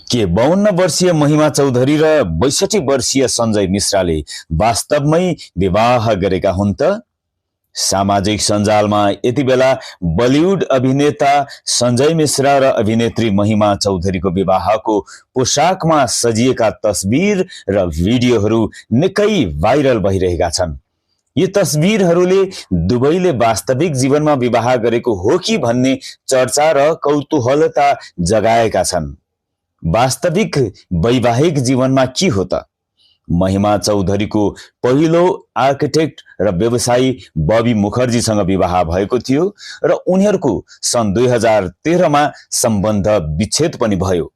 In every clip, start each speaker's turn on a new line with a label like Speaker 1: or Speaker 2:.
Speaker 1: के 52 वर्षीय महिमा चौधरी र 62 वर्षीय सञ्जय मिश्राले वास्तवमै विवाह गरेका हुन् त? सामाजिक सञ्जालमा यति बेला बलिउड अभिनेता सञ्जय मिश्रा र अभिनेत्री महिमा चौधरीको विवाहको पोशाकमा सजिएका तस्बिर र भिडियोहरू निकै भाइरल भइरहेका छन्। यी तस्बिरहरूले दुवैले वास्तविक जीवनमा विवाह गरेको हो कि भन्ने चर्चा र कौतूहलता जगाएका छन्। वास्तविक वैवाहिक जीवनमा के हो त? महिमा चौधरीको पहिलो आर्किटेक्ट र व्यवसायी बबी मुखर्जीसँग विवाह भएको थियो र उनीहरूको सन् 2013 मा सम्बन्ध विच्छेद पनि भयो।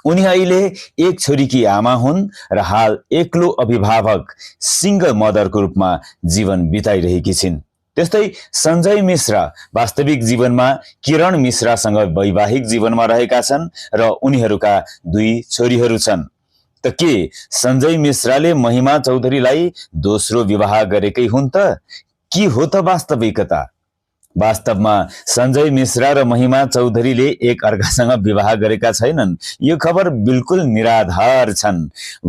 Speaker 1: उनी अहिले एक छोरीकी आमा हुन् र हाल एक्लो अभिभावक सिंगल मदरको रूपमा जीवन बिताइरहेकी छिन्। त्यस्तै सञ्जय मिश्रा वास्तविक जीवनमा किरण मिश्रासँग वैवाहिक जीवनमा रहेका छन् र उनीहरूका 2 छोरीहरू छन्। त के सञ्जय मिश्राले महिमा चौधरीलाई दोस्रो विवाह गरेकै हुन् त? के हो त वास्तविकता? वास्तवमा सञ्जय मिश्रा र महिमा चौधरीले एक अर्कासँग विवाह गरेका छैनन्। यो खबर बिल्कुल निराधार छन्।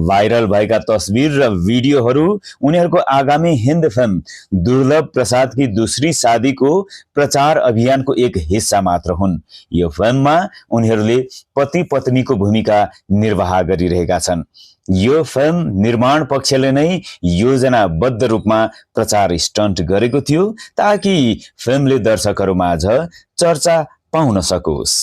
Speaker 1: भाइरल भएका तस्बिर र भिडियोहरू उनीहरूको आगामी हिन्द फिल्म दुर्लभ प्रसादकी दूसरी शादीको प्रचार अभियानको एक हिस्सा मात्र हुन्। यो फिल्ममा उनीहरूले पति पत्नीको भूमिका निर्वाह गरिरहेका छन्। यो फिल्म निर्माण पक्षले नै योजनाबद्ध रूपमा प्रचार स्टन्ट गरेको थियो ताकि फिल्मले दर्शकहरूमाझ चर्चा पाउन सकोस्।